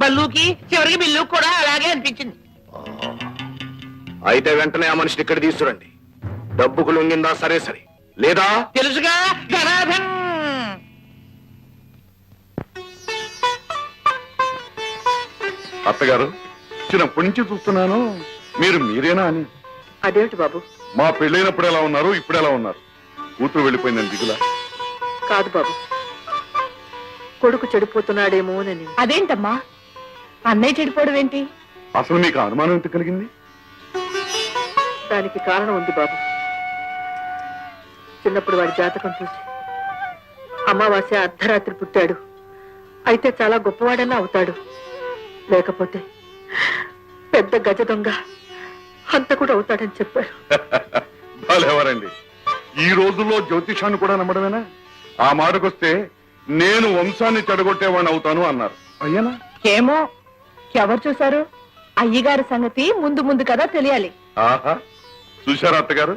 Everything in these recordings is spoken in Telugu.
బల్లుకి చివరికి బిల్లుకి కూడా అలాగే అనిపించింది. అయితే వెంటనే ఆ మనిషిని ఇక్కడ తీసుకురండి. డబ్బుకు లొంగిందా సరే సరే, లేదా తెలుసుగా ధనాధన్. అత్తగారు, చిన్నప్పటి నుంచి చూస్తున్నాను మీరు మీరేనా అని. అదేమిటి బాబు? మా పెళ్ళైనప్పుడు ఎలా ఉన్నారు, ఇప్పుడు ఎలా ఉన్నారు? కూతురు వెళ్ళిపోయిందని దిగులా? కాదు బాబు, కొడుకు చెడిపోతున్నాడేమోనని. అదేంటమ్మా, అన్నయ్య చెడిపోవడం ఏంటి? అసలు మీకు అనుమానం ఎంత కలిగింది? దానికి కారణం ఉంది బాబు. చిన్నప్పుడు వాడి జాతకం చూసి అమావాస్య అర్ధరాత్రి పుట్టాడు, అయితే చాలా గొప్పవాడన్నా అవుతాడు, లేకపోతే పెద్ద గజ దొంగ అంత కూడా అవుతాడని చెప్పారు. ఎవరండి ఈ రోజుల్లో జ్యోతిషాన్ని కూడా నమ్మడమేనా? ఆ మాటకొస్తే నేను వంశాన్ని చెడగొట్టేవాడిని అవుతాను అన్నారు. అయ్యానా? ఏమో, ఎవరు చూశారు? అయ్యగారి సంగతి ముందు ముందు కదా తెలియాలి. ఆహా, చూశారా అత్తగారు,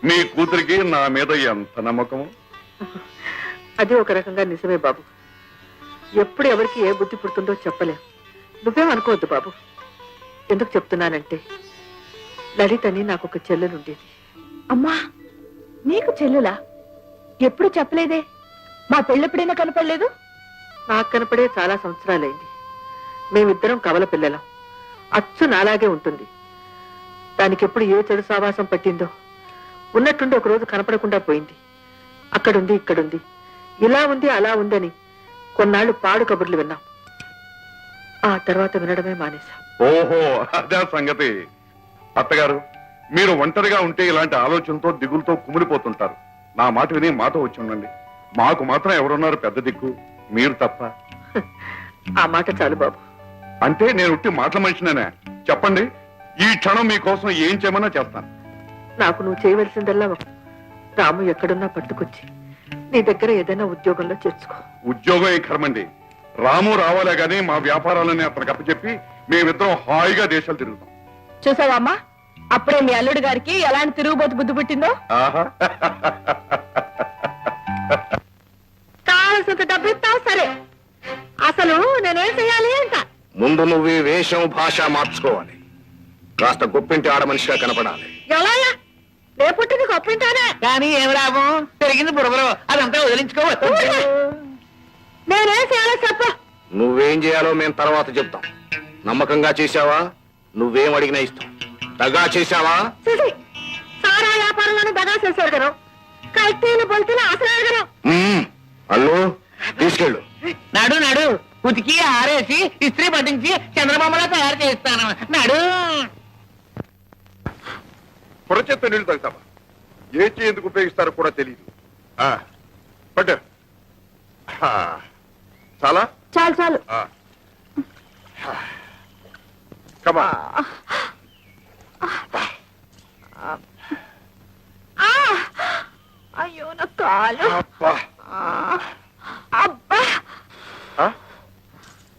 మీ కూతురికి నా మీద ఎంత నమ్మకము. అది ఒక రకంగా నిజమే బాబు. ఎప్పుడు ఎవరికి ఏ బుద్ధి పుడుతుందో చెప్పలేం. నువ్వేం అనుకోవద్దు బాబు. ఎందుకు చెప్తున్నానంటే, లలితని నాకు ఒక చెల్లెలుండేది. అమ్మా, నీకు చెల్లులా? ఎప్పుడు చెప్పలేదే. మా పెళ్ళెప్పుడైనా కనపడలేదు? నాకు కనపడే చాలా సంవత్సరాలైంది. మేమిద్దరం కవల పిల్లలం. అచ్చు నాలాగే ఉంటుంది. దానికి ఎప్పుడు ఏ చెడు సావాసం పట్టిందో ఉన్నట్టుండి ఒక రోజు కనపడకుండా పోయింది. అక్కడుంది, ఇక్కడుంది, ఇలా ఉంది, అలా ఉందని కొన్నాళ్లు పాడు కబుర్లు విన్నాం. ఆ తర్వాత వినడమే మానేశాం. ఓహో, అదే సంగతి. అత్తగారు, మీరు ఒంటరిగా ఉంటే ఇలాంటి ఆలోచనతో దిగులతో కుమిలిపోతుంటారు. నా మాట విని మాతో వచ్చి ఉండండి. మాకు మాత్రం ఎవరున్నారు పెద్ద దిక్కు? మీరు తప్ప. ఆ మాట చాలు బాబు. అంటే నేను ఉట్టి మాటల మనిషినేనా? చెప్పండి, ఈ క్షణం మీకోసం ఏం చేయమన్నా చేస్తాను. నాకు నువ్వు చేయవలసిందల్లా రాము ఎక్కడున్నా పట్టుకొచ్చి నీ దగ్గర ఏదైనా ఉద్యోగంలో చేర్చుకో. ఉద్యోగం ఏ కర్మండి, రాము రావాలే గాని మా వ్యాపారాలని అతనికి అప్పచెప్పి మేమిద్దరం హాయిగా దేశాలు తిరుగుతాం. చూసావా అమ్మా, అప్పుడే మీ అల్లుడి గారికి ఎలాంటి తిరుగుబోతు బుద్ధి పుట్టిందో. ఆహా, కావలసినంత డబ్బు ఇస్తావు సరే, అసలు నేనేం చెయ్యాలి అంట. ముందు నువ్వు ఈ వేషం భాష మార్చుకోవాలి. కాస్త గొప్పింటి ఆడ మనిషిగా కనపడాలి. ఎలా నే పుట్టింది గొప్పింటానే, కానీ ఏం లాభం? పెరిగింది బుడగలు, అదంతా వదిలించుకోవచ్చు. నేనేం చేయాలో చెప్పు. నువ్వేం చేయాలో మేము తర్వాత చెప్తాం. నమ్మకంగా చేశావా? నువ్వేం అడిగినా ఇస్తాం. దగా చేశావా? చూసి సారా వ్యాపారంలోనే దగా చేశారు కదా, కల్తీలు బొల్తీలు అసలు కదా. అల్లు తీసుకెళ్ళు. నడు నడు, ఉతికి ఆరేసి ఇస్త్రీ పట్టించి చంద్రబాబులా తయారు చేస్తాను. నడు. పొరచెత్త నీళ్లు తాగుతావా? ఏ చేయి ఎందుకు ఉపయోగిస్తారో కూడా తెలియదు. పట్టు. చాలా చాలు చాలు. కమా. అయ్యో నా కాలు. అబ్బా. అబ్బా,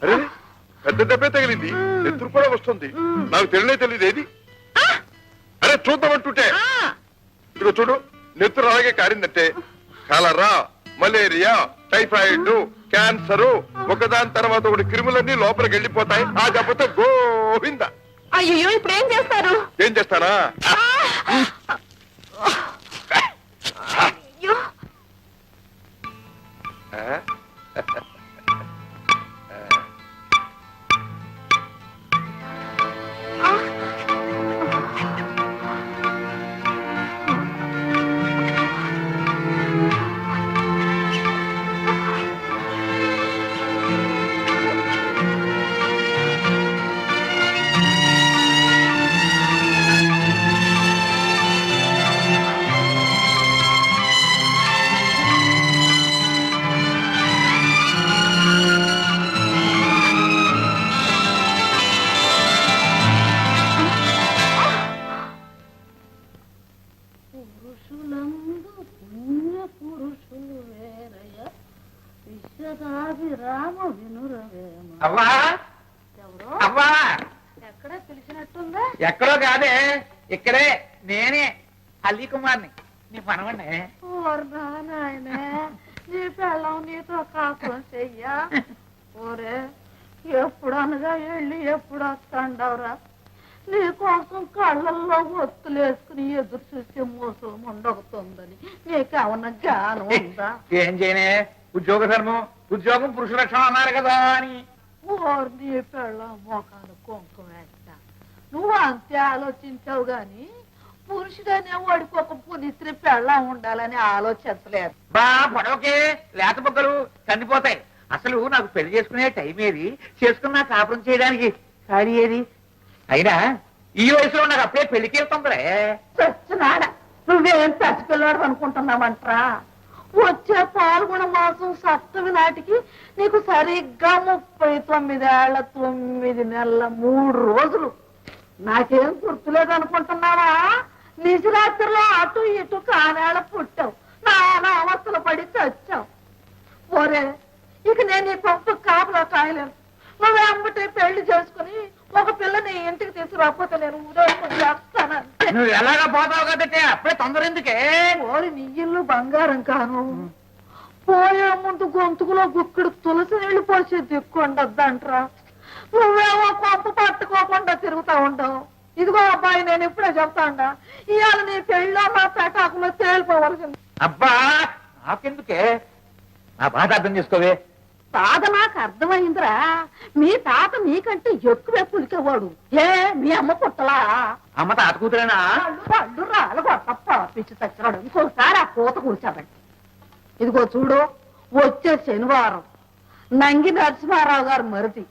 అరే, పెద్ద దెబ్బే తగిలింది. నెత్తురు కూడా వస్తుంది. నాకు తెలియదు ఏది. అరే చూద్దామంటుంటే ఇదిగో చూడు, నెత్తురు అలాగే కారిందంటే కలరా, మలేరియా, టైఫాయిడ్, క్యాన్సర్, ఒకదాని తర్వాత ఒకటి క్రిములన్నీ లోపలికి వెళ్ళిపోతాయి. ఆ దెబ్బతో గోవిందా. అయ్యో ఇప్పుడు ఏం చేస్తారు? ఏం చేస్తానా? అయ్యో, అవ్వా అవ్వా, ఎక్కడ పిలిచినట్టుందా? ఎక్కడో కాదే, ఇక్కడే. నేనే అల్లీ కుమార్ని, నీ పనవండి. నీ పెళ్ళం నీతో కాపురం చెయ్యా. ఓరే, ఎప్పుడు అనగా వెళ్ళి ఎప్పుడు వస్తాండవరా నీకోసం కళ్ళల్లో ఒత్తులు వేసుకుని ఎదురు చూసే మోసం ఉండవుతుందని నీకేమన్నా జ్ఞానం ఉందా? ఏం చేయనే ఉద్యోగ ధర్మం ఉద్యోగం పురుష లక్షణం అన్నారు కదా అని. ఓర్ నీ పెళ్ళ మోకాలు కుంకుమ వేస్తా నువ్వు అంతే ఆలోచించావు గాని పురుషుడనే వాడికి ఒక పునిత్రి పెళ్ళ ఉండాలని ఆలోచించలేదు. బా పొడవకే లేత బొగ్గలు కందిపోతాయి. అసలు నాకు పెళ్లి చేసుకునే టైం ఏది, చేసుకున్నా కాపురం చేయడానికి ఖాళీ ఏది? అయినా ఈ వయసులో నాకు అప్పుడే పెళ్లికి వెళ్తుందిరే. చచ్చినాడ నువ్వేం పసిపిల్లాడు అనుకుంటున్నావంట్రా? వచ్చే పాల్గొన మాసం సప్తమి నాటికి నీకు సరిగ్గా 39 ఏళ్ల 9 నెలల 3 రోజులు. నాకేం గుర్తులేదు అనుకుంటున్నావా? నిజరాత్రిలో అటు ఇటు కానేళ్ళ పుట్టావు, నానా అవస్థలు పడి చచ్చావు. ఓరే ఇక నేను ఈ పంపు కాపులో కాయలేను. నువ్వే అమ్మటే పెళ్లి చేసుకుని ఒక పిల్లని ఇంటికి తీసుకురాకపోతే నేను ఊరేసుకుని చేస్తానంటే. నువ్వు ఎలాగా పోతావు కదంటే అప్పుడే తొందర ఎందుకే? ఓరి నీ ఇల్లు బంగారం కాను. పోయే ముందు గొంతుకులో గుక్కుడు తులసి నీళ్లు పోసే దిక్కుండద్దంట్రా. నువ్వేమో పంపు పట్టుకోకుండా తిరుగుతా ఉండవు. ఇదిగో అబ్బాయి నేను ఇప్పుడే చెప్తాండా, ఇవాళ నీ పెళ్ళో నా పెటాకులో తేలిపోవలసింది. అబ్బా నాకెందుకే, నా బాధ అర్థం చేసుకోవే. తాత నాకు అర్థమైందిరా, మీ తాత నీకంటే ఎక్కువే పులికేవాడు. ఏ మీ అమ్మ పుట్టలా? అమ్మ తాత కూతురేనా? పళ్ళు రాలు కొట్టప్ప పిచ్చి చచ్చినాడు. ఇంకోసారి ఆ పూత కూర్చోబెట్టి. ఇదిగో చూడు, వచ్చే శనివారం నంగి నరసింహారావు గారు మరిది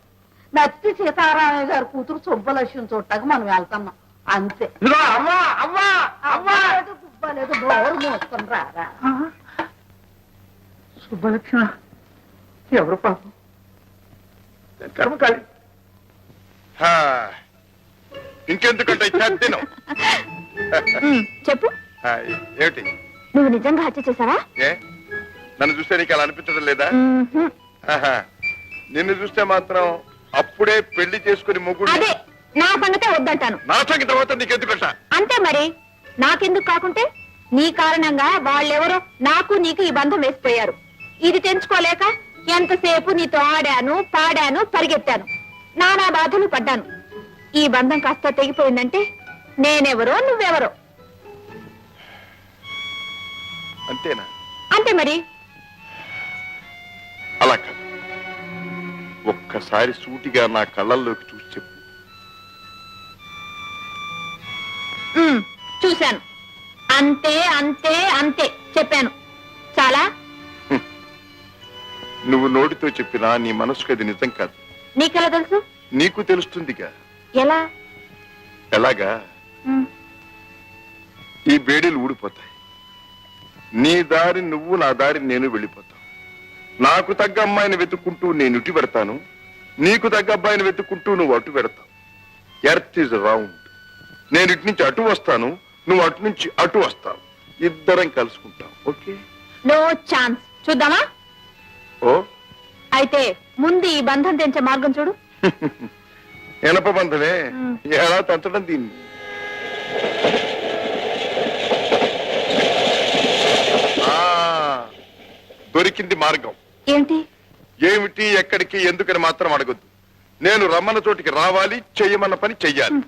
నత్తి సీతారామయ్య గారి కూతురు సుబ్బలక్ష్మి చూడటానికి మనం వెళ్తున్నాం అంతే. ఇదిగో అవ్వా అవ్వా అవ్వా గుబ్బలేదు బోరు మోసుకొని రారా. సుబ్బలక్ష్మ ఎవరు పాపం, కర్మకాళి. హా, ఇంకెందుకంటే తినం. చెప్పు, ఏమిటి? నువ్వు నిజంగా హత్య చేశావా? ఏ నన్ను చూస్తే నీకు అలా అనిపించడం లేదా? ఆహా, నిన్ను చూస్తే మాత్రం అప్పుడే పెళ్లి చేసుకుని మొగుడు. అదే నా సంగతే వద్దంటాను. నా సంగతి తర్వాత నీకెందుకంట? అంతే మరి, నాకెందుకు కాకుంటే నీ కారణంగా వాళ్ళెవరో నాకు నీకు ఈ బంధం వేసిపోయారు. ఇది తెంచుకోలేక ఎంతసేపు నీతో ఆడాను పాడాను పరిగెత్తాను, నానా బాధలు పడ్డాను. ఈ బంధం కాస్త తెగిపోయిందంటే నేనెవరో నువ్వెవరో. అంతేనా? అంతే మరి. అలా కాదు, ఒక్కసారి సూటిగా నా కళ్ళల్లోకి చూసి చెప్పు. చూశాను, అంతే అంతే అంతే చెప్పాను. చాలా. నువ్వు నోటితో చెప్పినా నీ మనసుకు అది నిజం కాదు. నీకెలా తెలుసు? నీకు తెలుస్తుందిగా. ఎలా? ఎలాగా? ఈ బేడీలు ఊడిపోతాయి. నీ దారి నువ్వు, నా దారి నేను వెళ్ళిపోతాం. నాకు తగ్గ అమ్మాయిని వెతుక్కుంటూ నేను ఇటు పెడతాను, నీకు తగ్గ అబ్బాయిని వెతుక్కుంటూ నువ్వు అటు పెడతావు. Earth is round. నేను ఇటు నుంచి అటు వస్తాను, నువ్వు అటు నుంచి అటు వస్తావు. ఇద్దరం కలుసుకుంటాం. ఓకే? No chance. చూద్దామా? ఓ అయితే ముందు ఈ బంధం తెంచే మార్గం చూడు. ఎనప బంధమే. ఎలా తంచడం దీన్ని? దొరికింది మార్గం. ఏంటి? ఏమిటి, ఎక్కడికి, ఎందుకని మాత్రం అడగొద్దు. నేను రమ్మన్న చోటికి రావాలి, చెయ్యమన్న పని చెయ్యాలి.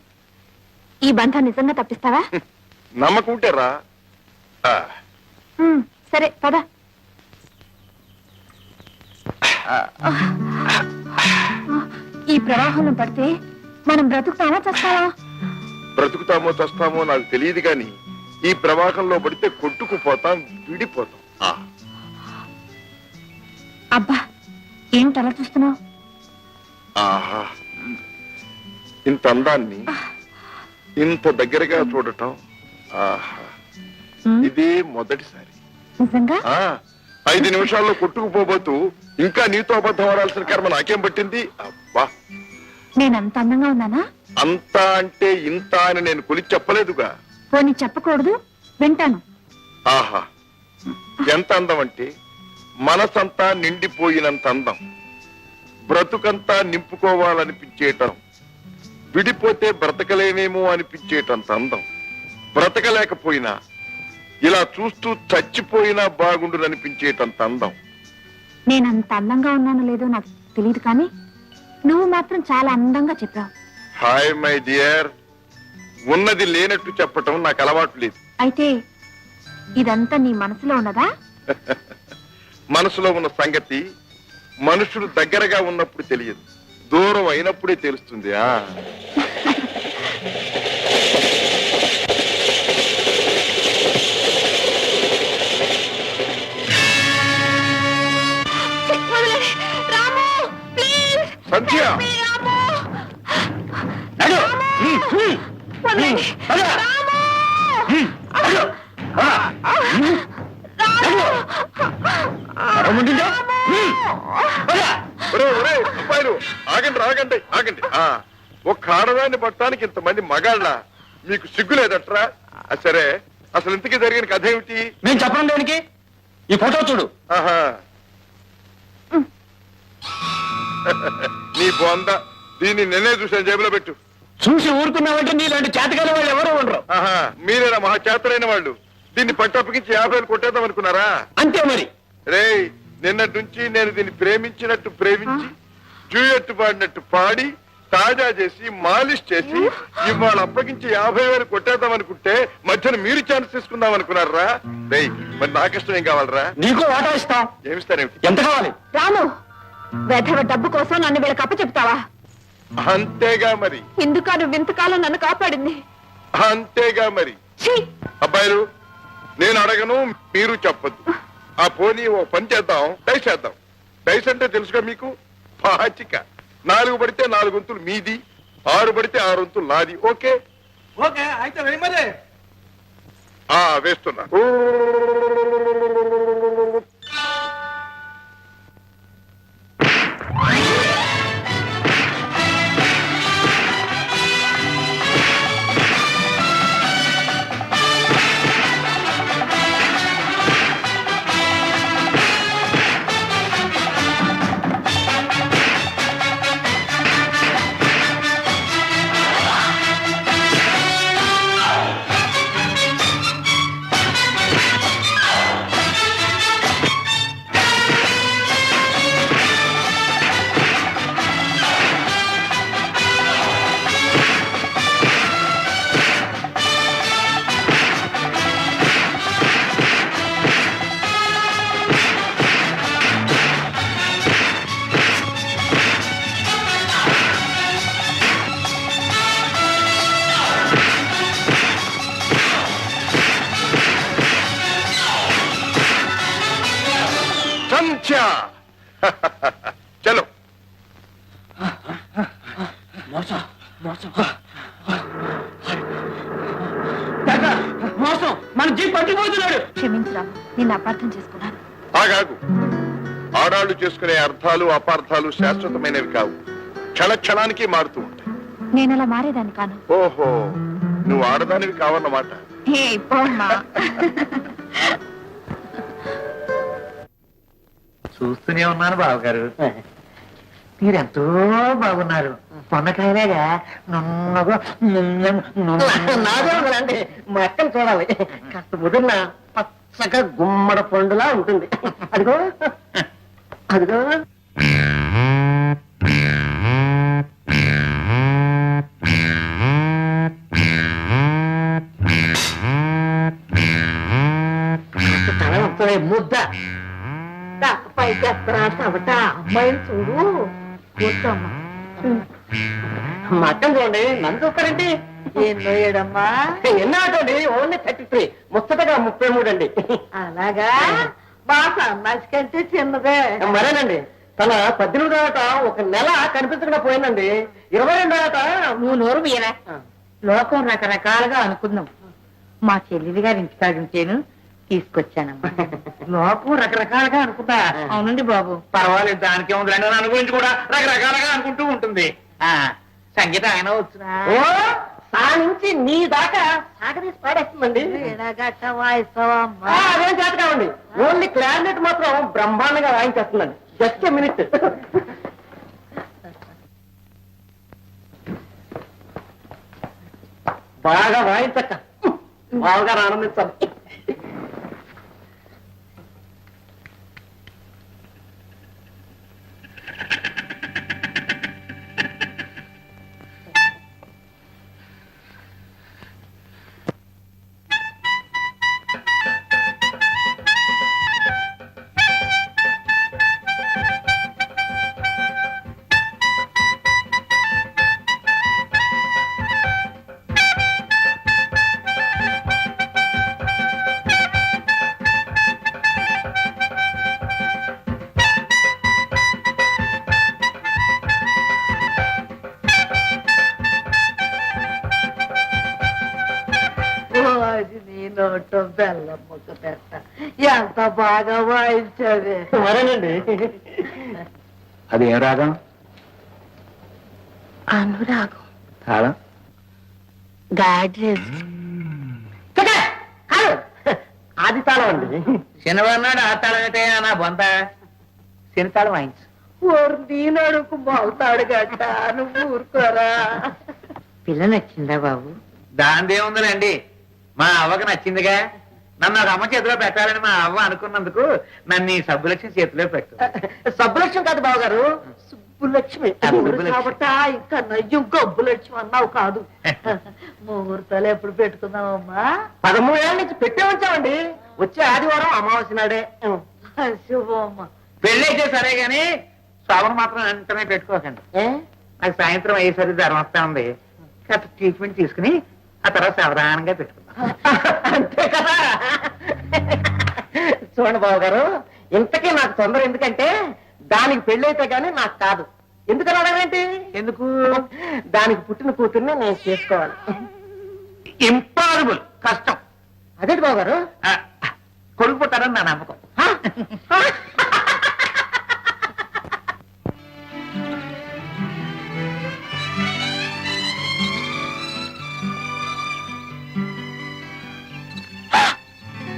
ఈ బంధం నిజంగా తప్పిస్తావా? నమ్మకం ఉంటే రా. సరే పద. ఈ ప్రవాహంలో పడితే మనం బ్రతుకుతామా చస్తావా? బ్రతుకుతామో చస్తామో నాకు తెలియదు గాని ఈ ప్రవాహంలో పడితే కొట్టుకుపోతాం, విడిపోతాం. అబ్బా, ఏమిటి అలా చూస్తున్నావు? ఆహా, ఇంత అందాన్ని ఇంత దగ్గరగా చూడటం ఆహా, ఇదే మొదటిసారి. నిజంగా? 5 నిమిషాల్లో కొట్టుకుపోబోతూ ఇంకా నీతో అబద్ధం ఆడాల్సిన కర్మ నాకేం పట్టింది? అబ్బా, నేనంత అందంగా ఉన్నానా? అంతా అంటే ఇంత అని నేను కొలిచి చెప్పలేదుగా. పోనీ చెప్పకూడదు, వింటాను. ఆహా, ఎంత అందం అంటే మనసంతా నిండిపోయినంత అందం, బ్రతుకంతా నింపుకోవాలనిపించేటం, విడిపోతే బ్రతకలేమేమో అనిపించేటంత అందం, బ్రతకలేకపోయినా ఇలా చూస్తూ చచ్చిపోయినా బాగుండుననిపించేటంత అందం. నేనంత అందంగా ఉన్నానో లేదో నాకు తెలియదు కానీ నువ్వు మాత్రం చాలా అందంగా చెప్పావు. హాయ్ మై డియర్, ఉన్నది లేనట్టు చెప్పటం నాకు అలవాటు లేదు. అయితే ఇదంతా నీ మనసులో ఉన్నదా? మనసులో ఉన్న సంగతి మనుషులు దగ్గరగా ఉన్నప్పుడు తెలియదు, దూరం అయినప్పుడే తెలుస్తుంది. రాము, ప్లీజ్ సంధ్య, అబ్బాయిలు ఆగండి ఆగండి ఆగండి. ఒక్క ఆడదాన్ని పట్టడానికి ఇంతమంది మగాళ్ళ, మీకు సిగ్గు లేదట్రా? సరే, అసలు ఇంతకీ జరిగిన కథ ఏమిటి? నేను చెప్పడం దేనికి? ఈ ఫోటో చూడు. ఆహా, నీ బొంద, దీన్ని నేనే చూసాను, జేబులో పెట్టు. చూసి ఊరుకున్నావంటే నీలాంటి చేతకాల వాళ్ళు ఎవరు ఉండరు. ఆహా, మీరేనా మహా చేతలైన వాళ్ళు? దీన్ని పట్టప్పగించి 50 కొట్టేద్దాం అనుకున్నారా? అంతే మరి. రేయ్, నిన్నటి నుంచి నేను దీన్ని ప్రేమించినట్టు ప్రేమించి, జూయట్టు పాడినట్టు పాడి, తాజా చేసి, మాలిష్ చేసి, ఇవాళ అప్పగించి 50,000 కొట్టేద్దాం అనుకుంటే మధ్యన మీరు ఛాన్స్ తీసుకుందాం అనుకున్నారా? రేయ్, మరి నాకిష్టం ఏం కావాలరా? నీకు వాటా ఇస్తాం. ఏమిస్తారేమిటి? ఎంత కావాలి? రాము, వెధవ డబ్బు కోసం నన్ను వీళ్ళకి అప్పచెప్తావా? అంతేగా మరి, ఎందుకా నువ్వు ఇంతకాలం నన్ను కాపాడింది? అంతేగా మరి. ఛీ! అబ్బాయిలు, నేను అడగను, మీరు చెప్పద్దు. ఆ పోనీ ఓ పని చేద్దాం, డైస్ చేద్దాం. డైస్ అంటే తెలుసుగా మీకు? పాచిక. 4 పడితే 4 వంతులు మీది, 6 పడితే 6 వంతులు నాది. ఓకే? ఓకే, అయితే మరి. వేస్తున్నా. చలో. మోసం, మన జీప్ పట్టిపోతున్నాడు. క్షమించరా, నిన్ను అపార్థం చేసుకున్నాను. ఆగాగు. ఆడాళ్లు చేసుకునే అర్థాలు అపార్థాలు శాశ్వతమైనవి కావు, క్షణ క్షణానికి మారుతూ ఉంటాయి. నేను అలా మారేదాన్ని కాను. ఓహో, నువ్వు ఆడదానివి కావన్నమాట. ఏ పోమ్మా. చూస్తూనే ఉన్నాను బావగారు, మీరెంతో బాగున్నారు. పొన్నకాయలాగా నున్నగా నాదేమండి, మా అక్కను చూడాలి. కాస్త ముదిరిన పచ్చగా గుమ్మడ పండులా ఉంటుంది. అదిగో అదిగో. తల వస్తుంది ముద్ద పై చేస్తారా చవట. అమ్మాయిని చూడు, కూర్చోమ్మా. మా అక్కను చూడండి, నన్ను చూస్తారండి. ఎన్నో ఏడమ్మా? ఎన్నో అండి, ఓన్లీ 33, ముచ్చటగా 33 అండి. అలాగా? మా సన్నాసి కంటే చిన్నదే. మరేనండి, తన 18 ఏట 1 నెల కనిపించకుండా పోయిందండి. 22 ఏట నువ్వు నోరు మీరా? లోకం రకరకాలుగా అనుకుందాం. మా చెల్లెలి గారి ఇంటికాడుంటేను తీసుకొచ్చానమ్మా. లోకం రకరకాలుగా అనుకుంటా. అవునండి బాబు. పర్వాలేదు, దానికి ఉంది. నన్ను గురించి కూడా రకరకాలుగా అనుకుంటూ ఉంటుంది. సంగీత ఆయన వచ్చినా ఓ సా నుంచి నీ దాకా సాగదీసి పాడేస్తుందండి. గట్ట వాయిస్తావమ్మా? అదేం చేత కావండి, ఓన్లీ క్లారినెట్ మాత్రం బ్రహ్మాండంగా వాయించేస్తుందండి. Just minute. బాగా వాయించక్క, బాగా ఆనందించాలి. చేతిలో బెల్లం ముక్క పెట్ట ఎంత బాగా వాయించావే. మరేనండి. అదేం రాగం? అనురాగం. తాళం? గాడ్రేజ్. ఆది తాళం అండి. శనివారం నాడు ఆ తాళం అయితే నా బొంత శని తాళం వాయించు. ఓరు నీనడుకు బాగుతాడు గట్ట నువ్వు ఊరుకోరా. పిల్ల నచ్చిందా బాబు? దాందేముందండి, మా అవ్వకి నచ్చిందిగా. నన్ను ఒక అమ్మ చేతిలో పెట్టాలని మా అవ్వ అనుకున్నందుకు నన్ను ఈ సబ్బులక్ష్మి చేతిలో పెట్టు. సబ్బులక్ష్మి కాదు బావగారు, సుబ్బులక్ష్మి. సుబ్బులక్ష్మి. కాబట్టి ఇంకా నయ్యం గబ్బులక్ష్మి అన్నావు కాదు. ముహూర్తాలు ఎప్పుడు పెట్టుకుందామమ్మా? 13 ఏళ్ళ నుంచి పెట్టే ఉంచామండి. వచ్చే ఆదివారం అమావాస్య నాడే. శుభమ్మ. పెళ్ళైతే సరే గాని శోభను మాత్రం వెంటనే పెట్టుకోకండి. నాకు సాయంత్రం అయ్యేసరికి జ్వరం వస్తా ఉంది. కాస్త ట్రీట్మెంట్ తీసుకుని ఆ తర్వాత సావధానంగా పెట్టుకుందాం. అంతే కదా. చూడండి బాబు గారు, ఇంతకీ నాకు తొందర ఎందుకంటే దానికి పెళ్ళైతే గానీ నాకు కాదు. ఎందుకు అడగండి? ఎందుకు? దానికి పుట్టిన కూతుర్ని నేను చేసుకోవాలి. ఇంపాసిబుల్, కష్టం. అదేంటి బావగారు? కొడుకు పుట్టారని నా నమ్మకం.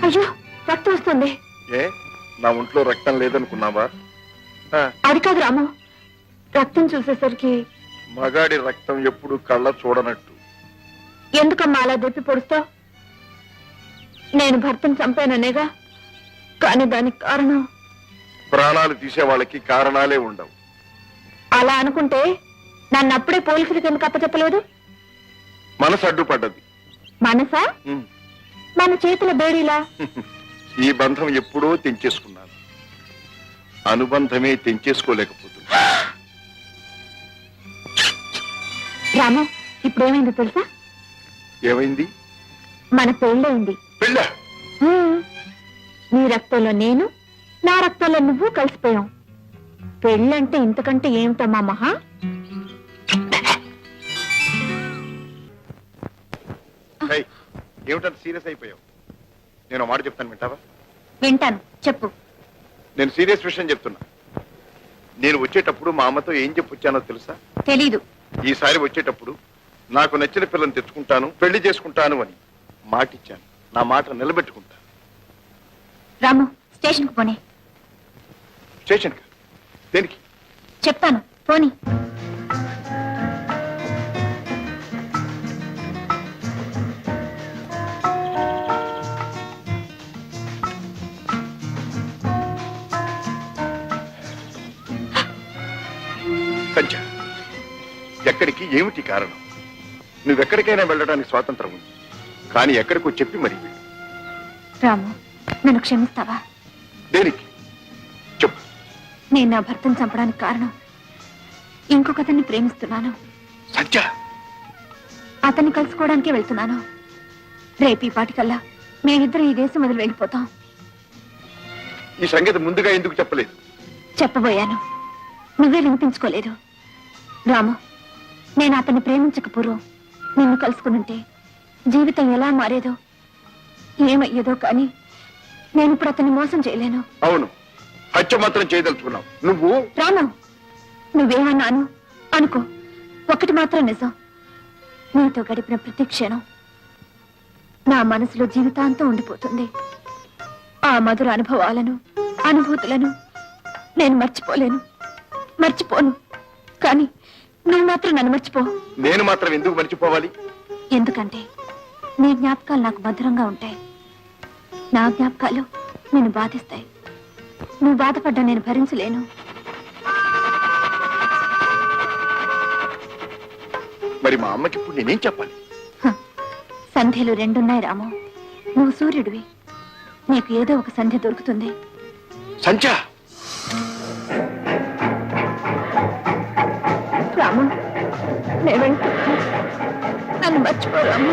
అయ్యో రక్తం వస్తుంది. ఏ నా ఒంట్లో రక్తం లేదనుకున్నావా? అది కాదు రాము, రక్తం చూసేసరికి. మగాడి రక్తం ఎప్పుడు కళ్ళ చూడనట్టు. ఎందుకమ్మా అలా దెప్పి పొడుస్తావు? నేను భర్తను చంపాననేగా, కానీ దానికి కారణం. ప్రాణాలు తీసే వాళ్ళకి కారణాలే ఉండవు. అలా అనుకుంటే నన్ను అప్పుడే పోలీసులకి ఎందుకు అప్పచెప్పలేదు? మనసు అడ్డుపడ్డది. మనసా? మన చేతుల బేడీలా? ఈ బంధం ఎప్పుడో తెంచేసుకున్నాను. అనుబంధమే తెంచేసుకోలేకపోతుంది. రాము, ఇప్పుడేమైందో తెలుసా? ఏమైంది? మన పెళ్ళయింది. పెళ్ళ? నీ రక్తంలో నేను, నా రక్తంలో నువ్వు కలిసిపోయాం. పెళ్ళంటే ఇంతకంటే ఏమిటమ్మా మహా? ఏమిటంత సీరియస్ అయిపోయావు? నేను మాట చెప్తాను, వింటావా? వింటాను, చెప్పు. నేను సీరియస్ విషయం చెప్తున్నా. నేను వచ్చేటప్పుడు మా అమ్మతో ఏం చెప్పొచ్చానో తెలుసా? తెలీదు. ఈసారి వచ్చేటప్పుడు నాకు నచ్చిన పిల్లని తెచ్చుకుంటాను, పెళ్లి చేసుకుంటాను అని మాటిచ్చాను. నా మాట నిలబెట్టుకుంటా. రాము, స్టేషన్కి పోనీ. స్టేషన్ దేనికి? చెప్తాను, పోనీ. సంచ, ఎక్కడికి? ఏమిటి కారణం? నువ్వెక్కడికైనా వెళ్ళడానికి స్వాతంత్రం ఉంది, కానీ ఎక్కడికో చెప్పి మరి వెళ్ళు. రాము, నన్ను క్షమిస్తావా? దేనికి చెప్పు. నేను నా భర్తను చంపడానికి కారణం, ఇంకొకతన్ని ప్రేమిస్తున్నాను. సంచ, అతన్ని కలుసుకోవడానికే వెళ్తున్నాను. రేపు ఈ పాటికల్లా మేమిద్దరం ఈ దేశం వదిలి వెళ్ళిపోతాం. ఈ సంగతి ముందుగా ఎందుకు చెప్పలేదు? చెప్పబోయాను, నువ్వే వినిపించుకోలేదు. రాము, నేను అతన్ని ప్రేమించక పూర్వం నిన్ను కలుసుకునుంటే జీవితం ఎలా మారేదో ఏమయ్యేదో, కానీ నేను ఇప్పుడు అతన్ని మోసం చేయలేను. అవును, హత్య మాత్రం చేయదలుచుకున్నావు నువ్వు. రాము, నువ్వేమన్నాను అనుకో, ఒకటి మాత్రం నిజం. నీతో గడిపిన ప్రతి క్షణం నా మనసులో జీవితాంతం ఉండిపోతుంది. ఆ మధుర అనుభవాలను, అనుభూతులను నేను మర్చిపోను. కానీ నువ్వు మాత్రం నన్ను మర్చిపో. నేను మాత్రం ఎందుకు మర్చిపోవాలి? ఎందుకంటే నీ జ్ఞాపకాలు నాకు భద్రంగా ఉంటాయి. నా జ్ఞాపకాలు నిన్ను బాధిస్తాయి. నువ్వు బాధపడ్డా నేను భరించలేను. మరి మా అమ్మకి ఇప్పుడు నేనేం చెప్పాలి? సంధ్యలు రెండున్నాయి రాము. నువ్వు సూర్యుడివి, నీకు ఏదో ఒక సంధ్య దొరుకుతుంది. సంచా, రాము, నేను నన్ను మర్చిపో రాము.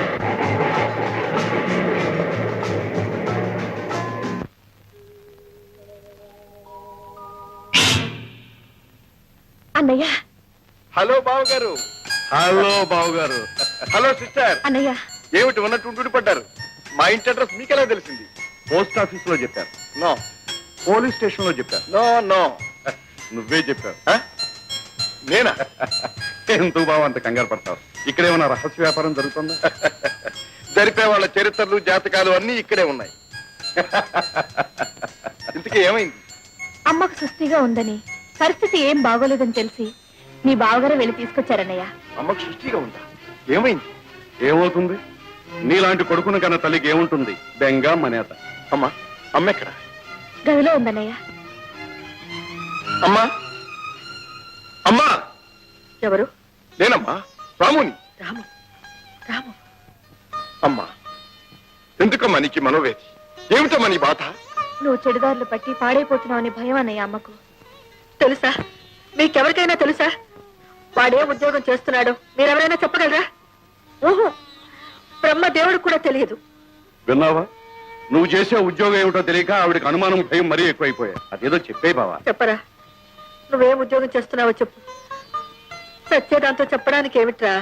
అన్నయ్య. హలో బావగారు. హలో బావగారు. Hello sister. అన్నయ్య. ఏమిటి ఉన్నట్టు ఉండి పడ్డారు? మా ఇంటి అడ్రస్ మీకెలా తెలిసింది? పోస్ట్ ఆఫీస్ లో చెప్పారు, నో పోలీస్ స్టేషన్ లో చెప్పారు, నో నో. నువ్వే చెప్పావు. ఆ? నేనా? ఎందుకు బావ అంత కంగారు పడతావు? ఇక్కడేమన్నా రహస్య వ్యాపారం జరుగుతుందా? జరిపే వాళ్ళ చరిత్రలు జాతకాలు అన్ని ఇక్కడే ఉన్నాయి. ఇంతకీ ఏమైంది? అమ్మకు సుస్థిగా ఉందని, పరిస్థితి ఏం బాగోలేదని తెలిసి మీ బావగారు వెళ్ళి తీసుకొచ్చారన్నయ్య. అమ్మకు సృష్టిగా ఉందా? ఏమైంది? ఏమవుతుంది? నీలాంటి కొడుకును కన్నా తల్లికి ఏముంటుంది? బెంగ మనేత. అమ్మా, అమ్మ ఎక్కడ? గదిలో ఉందన్నయ్య. అమ్మా, అమ్మా. ఎవరు? నేనమ్మా, రాముని. రాము. రాము. అమ్మా, ఎందుకమ్మా నీకు ఈ మనోవేది? ఏమిటమ్మా నీ బాధ? నువ్వు చెడుదారులు పట్టి పాడైపోతున్నావని భయం అన్నయ్య అమ్మకు. తెలుసా? మీకెవరికైనా తెలుసా వాడే ఉద్యోగం చేస్తున్నాడు? మీరెవరైనా చెప్పగలరా? ఓహో, బ్రహ్మ దేవుడికి కూడా తెలియదు. విన్నావా? నువ్వు చేసే ఉద్యోగం ఏమిటో తెలియక ఆవిడకి అనుమానం భయం మరీ ఎక్కువైపోయా. అదేదో చెప్పే బావా. చెప్పరా? నువ్వేం ఉద్యోగం చేస్తున్నావో చెప్పు. సత్యదాంతో చెప్పడానికి ఏమిట్రా?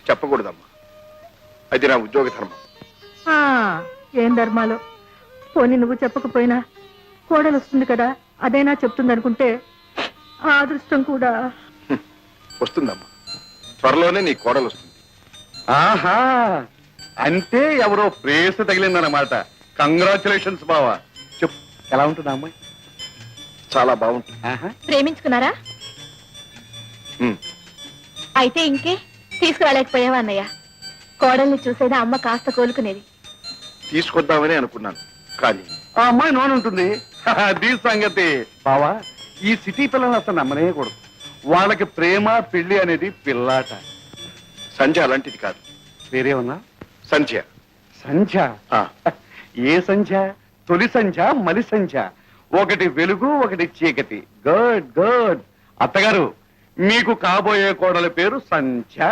చెప్పకూడదమ్మా, అది నా ఉద్యోగ ధర్మం. ఏం ధర్మాలు. పోనీ నువ్వు చెప్పకపోయినా కోడలు వస్తుంది కదా, అదైనా చెప్తుంది అనుకుంటే ఆ అదృష్టం కూడా. వస్తుందమ్మా, త్వరలోనే నీ కోడలు వస్తుంది. ఆహా, అంటే ఎవరో ప్రేస్ తగిలిందన్నమాట. కంగ్రాచులేషన్స్ బావా. చెప్పు, ఎలా ఉంటుంది ఆ అమ్మాయి? చాలా బాగుంటుంది. ఆహా. ప్రేమించుకున్నారా? ఉమ్, అయితే ఇంకే తీసుకురాలేకపోయావా అన్నయ్య? కోడల్ని చూసేదా అమ్మ కాస్త కోలుకునేది. తీసుకొద్దామని అనుకున్నాను, కానీ ఆ అమ్మాయి నోనుంటుంది. దీ సంగతి బావా. ఈ సిటీ పిల్లలు అసలు నమ్మనేయకూడదు. వాళ్ళకి ప్రేమ పెళ్లి అనేది పిల్లాట. సంధ్య అలాంటిది కాదు. వేరే ఉన్నా? సంధ్య. సంధ్య? ఆ, ఏ సంధ్య? తొలి సంధ్య, మలి సంధ్య. ఒకటి వెలుగు, ఒకటి చీకటి. Good good. అత్తగారు, మీకు కాబోయే కోడల పేరు సంధ్య.